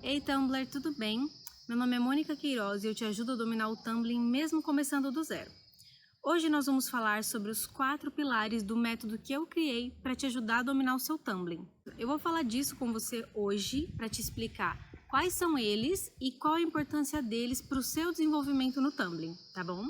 Ei Tumblr, tudo bem? Meu nome é Mônica Queiroz e eu te ajudo a dominar o Tumbling mesmo começando do zero. Hoje nós vamos falar sobre os 4 pilares do método que eu criei para te ajudar a dominar o seu Tumbling. Eu vou falar disso com você hoje para te explicar quais são eles e qual a importância deles para o seu desenvolvimento no Tumbling, tá bom?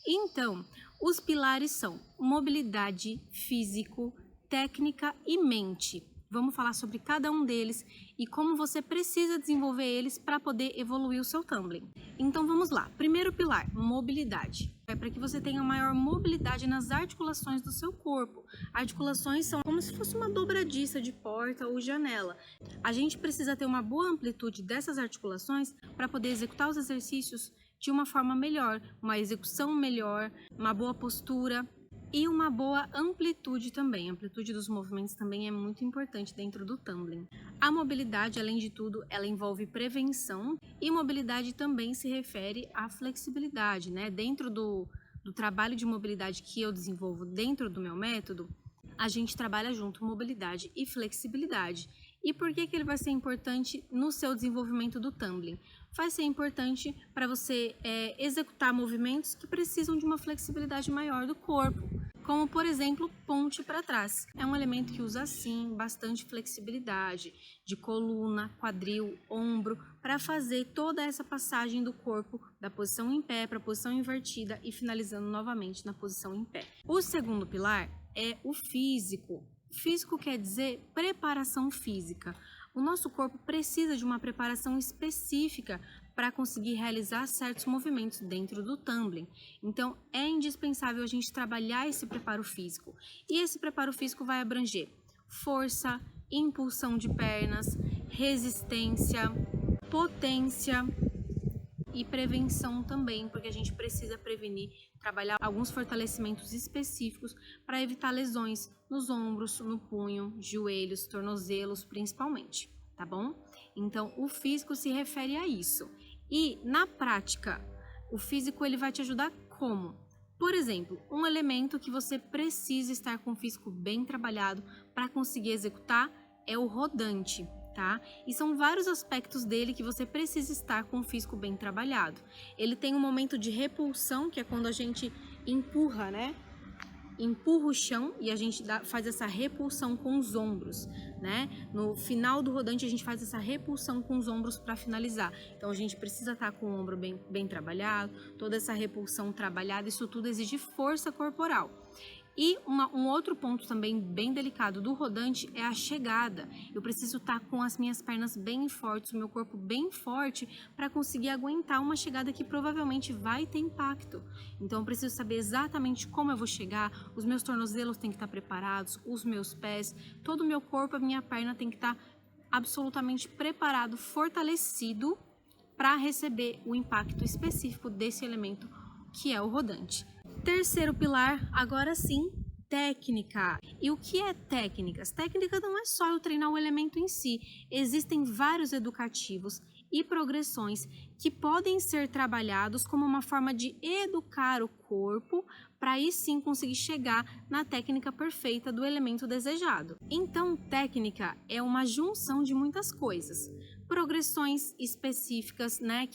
Então, os pilares são mobilidade, físico, técnica e mente. Vamos falar sobre cada um deles e como você precisa desenvolver eles para poder evoluir o seu Tumbling. Então vamos lá. Primeiro pilar, mobilidade. É para que você tenha maior mobilidade nas articulações do seu corpo. Articulações são como se fosse uma dobradiça de porta ou janela. A gente precisa ter uma boa amplitude dessas articulações para poder executar os exercícios de uma forma melhor, uma execução melhor, uma boa postura e uma boa amplitude também. A amplitude dos movimentos também é muito importante dentro do Tumbling. A mobilidade, além de tudo, ela envolve prevenção e mobilidade também se refere à flexibilidade, né? Dentro do trabalho de mobilidade que eu desenvolvo dentro do meu método, a gente trabalha junto mobilidade e flexibilidade. E por que ele vai ser importante no seu desenvolvimento do Tumbling? Vai ser importante para você executar movimentos que precisam de uma flexibilidade maior do corpo, como por exemplo, ponte para trás. É um elemento que usa sim bastante flexibilidade de coluna, quadril, ombro, para fazer toda essa passagem do corpo da posição em pé para a posição invertida e finalizando novamente na posição em pé. O segundo pilar é o físico. Físico quer dizer preparação física. O nosso corpo precisa de uma preparação específica para conseguir realizar certos movimentos dentro do Tumbling. Então, é indispensável a gente trabalhar esse preparo físico. E esse preparo físico vai abranger força, impulsão de pernas, resistência, potência e prevenção também, porque a gente precisa prevenir, trabalhar alguns fortalecimentos específicos para evitar lesões nos ombros, no punho, joelhos, tornozelos principalmente, tá bom? Então, o físico se refere a isso. E na prática, o físico ele vai te ajudar como? Por exemplo, um elemento que você precisa estar com o físico bem trabalhado para conseguir executar é o rodante. Tá? E são vários aspectos dele que você precisa estar com o físico bem trabalhado. Ele tem um momento de repulsão, que é quando a gente empurra, né? Empurra o chão e a gente faz essa repulsão com os ombros, né? No final do rodante a gente faz essa repulsão com os ombros para finalizar. Então a gente precisa estar com o ombro bem trabalhado, toda essa repulsão trabalhada, isso tudo exige força corporal. E um outro ponto também bem delicado do rodante é a chegada. Eu preciso estar com as minhas pernas bem fortes, o meu corpo bem forte para conseguir aguentar uma chegada que provavelmente vai ter impacto. Então eu preciso saber exatamente como eu vou chegar, os meus tornozelos têm que estar preparados, os meus pés, todo o meu corpo, a minha perna tem que estar absolutamente preparado, fortalecido para receber o impacto específico desse elemento que é o rodante. Terceiro pilar, agora sim, técnica. E o que é técnicas? Técnica não é só eu treinar o elemento em si. Existem vários educativos e progressões que podem ser trabalhados como uma forma de educar o corpo para aí sim conseguir chegar na técnica perfeita do elemento desejado. Então, técnica é uma junção de muitas coisas. Progressões específicas, né,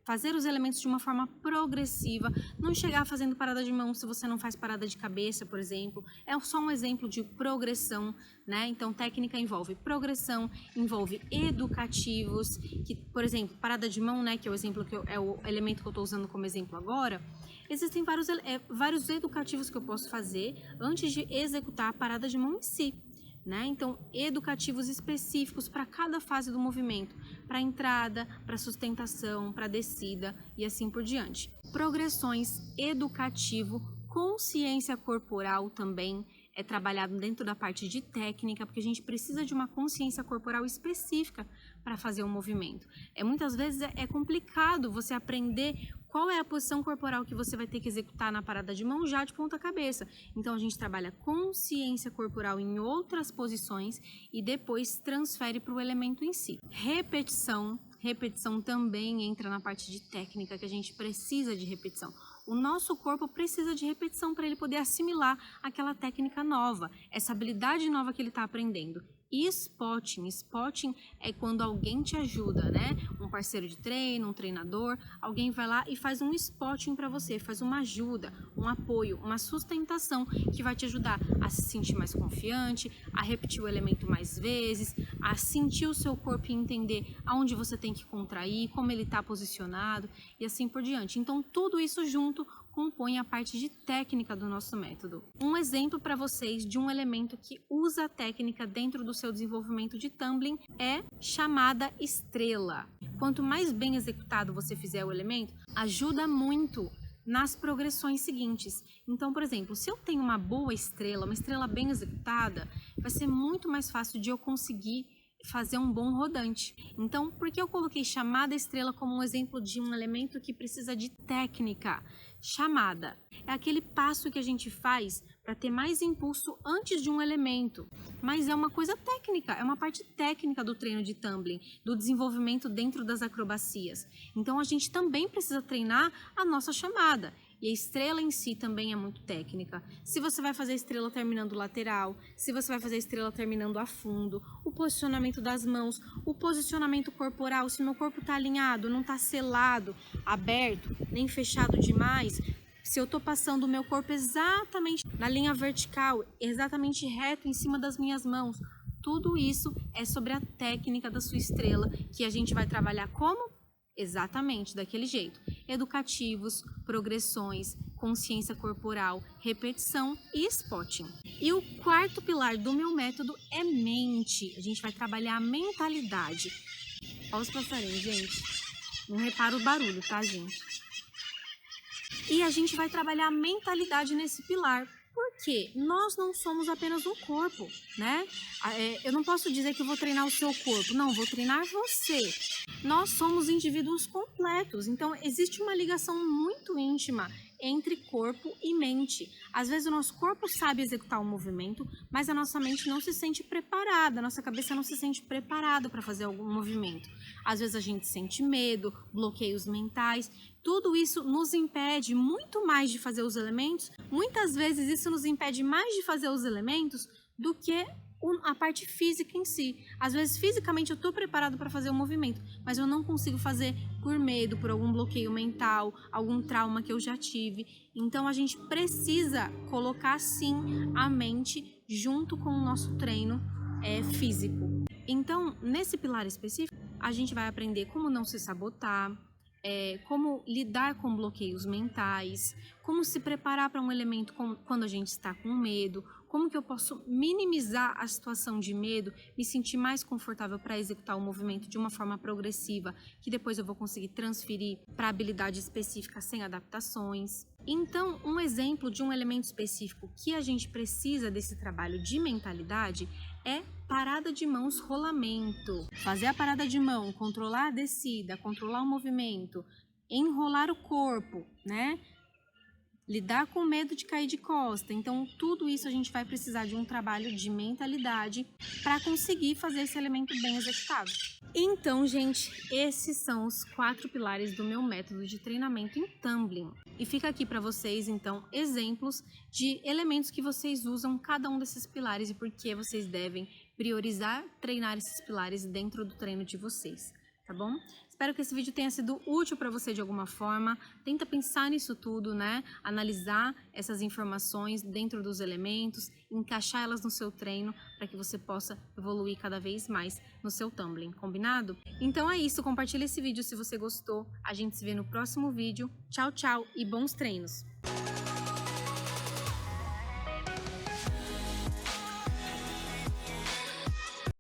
fazer os elementos de uma forma progressiva, não chegar fazendo parada de mão se você não faz parada de cabeça, por exemplo. É só um exemplo de progressão, né? Então, técnica envolve progressão, envolve educativos, que, por exemplo, parada de mão, né, que é o exemplo é o elemento que eu estou usando como exemplo agora. Existem vários educativos que eu posso fazer antes de executar a parada de mão em si. Né? Então, educativos específicos para cada fase do movimento, para entrada, para sustentação, para descida e assim por diante. Progressões, educativo, consciência corporal também é trabalhado dentro da parte de técnica, porque a gente precisa de uma consciência corporal específica para fazer um movimento. Muitas vezes é complicado você aprender qual é a posição corporal que você vai ter que executar na parada de mão já de ponta cabeça. Então, a gente trabalha consciência corporal em outras posições e depois transfere para o elemento em si. Repetição também entra na parte de técnica, que a gente precisa de repetição. O nosso corpo precisa de repetição para ele poder assimilar aquela técnica nova, essa habilidade nova que ele está aprendendo. e spotting. Spotting é quando alguém te ajuda, né? Um parceiro de treino, um treinador, alguém vai lá e faz um spotting para você, faz uma ajuda, um apoio, uma sustentação que vai te ajudar a se sentir mais confiante, a repetir o elemento mais vezes, a sentir o seu corpo e entender aonde você tem que contrair, como ele está posicionado e assim por diante. Então, tudo isso junto compõe a parte de técnica do nosso método. Um exemplo para vocês de um elemento que usa a técnica dentro do seu desenvolvimento de tumbling é chamada estrela. Quanto mais bem executado você fizer o elemento, ajuda muito nas progressões seguintes. Então, por exemplo, se eu tenho uma boa estrela, uma estrela bem executada, vai ser muito mais fácil de eu conseguir fazer um bom rodante. Então, por que eu coloquei chamada estrela como um exemplo de um elemento que precisa de técnica? Chamada é aquele passo que a gente faz para ter mais impulso antes de um elemento, mas é uma coisa técnica, é uma parte técnica do treino de tumbling, do desenvolvimento dentro das acrobacias. Então, a gente também precisa treinar a nossa chamada. E a estrela em si também é muito técnica. Se você vai fazer a estrela terminando lateral, se você vai fazer a estrela terminando a fundo, o posicionamento das mãos, o posicionamento corporal, se meu corpo está alinhado, não está selado, aberto, nem fechado demais, se eu estou passando o meu corpo exatamente na linha vertical, exatamente reto em cima das minhas mãos, tudo isso é sobre a técnica da sua estrela, que a gente vai trabalhar como? Exatamente, daquele jeito. Educativos, progressões, consciência corporal, repetição e spotting. E o quarto pilar do meu método é mente. A gente vai trabalhar a mentalidade. Olha os passarinhos, gente. Não repara o barulho, tá, gente? E a gente vai trabalhar a mentalidade nesse pilar. Porque nós não somos apenas um corpo, né? Eu não posso dizer que eu vou treinar o seu corpo, não, vou treinar você. Nós somos indivíduos completos, então existe uma ligação muito íntima entre corpo e mente. Às vezes o nosso corpo sabe executar um movimento, mas a nossa mente não se sente preparada, a nossa cabeça não se sente preparada para fazer algum movimento. Às vezes a gente sente medo, bloqueios mentais, tudo isso nos impede muito mais de fazer os elementos, muitas vezes isso nos impede mais de fazer os elementos do que a parte física em si. Às vezes, fisicamente, eu estou preparado para fazer o movimento, mas eu não consigo fazer por medo, por algum bloqueio mental, algum trauma que eu já tive. Então, a gente precisa colocar, sim, a mente junto com o nosso treino físico. Então, nesse pilar específico, a gente vai aprender como não se sabotar, como lidar com bloqueios mentais, como se preparar para um elemento quando a gente está com medo, como que eu posso minimizar a situação de medo, me sentir mais confortável para executar o movimento de uma forma progressiva, que depois eu vou conseguir transferir para habilidade específica sem adaptações. Então, um exemplo de um elemento específico que a gente precisa desse trabalho de mentalidade é parada de mãos, rolamento. Fazer a parada de mão, controlar a descida, controlar o movimento, enrolar o corpo, né? Lidar com medo de cair de costa. Então, tudo isso a gente vai precisar de um trabalho de mentalidade para conseguir fazer esse elemento bem executado. Então, gente, esses são os 4 pilares do meu método de treinamento em tumbling. E fica aqui para vocês, então, exemplos de elementos que vocês usam cada um desses pilares e por que vocês devem priorizar treinar esses pilares dentro do treino de vocês, tá bom? Espero que esse vídeo tenha sido útil para você de alguma forma. Tenta pensar nisso tudo, né? Analisar essas informações dentro dos elementos, encaixar elas no seu treino para que você possa evoluir cada vez mais no seu tumbling, combinado? Então é isso, compartilha esse vídeo se você gostou. A gente se vê no próximo vídeo. Tchau, tchau e bons treinos!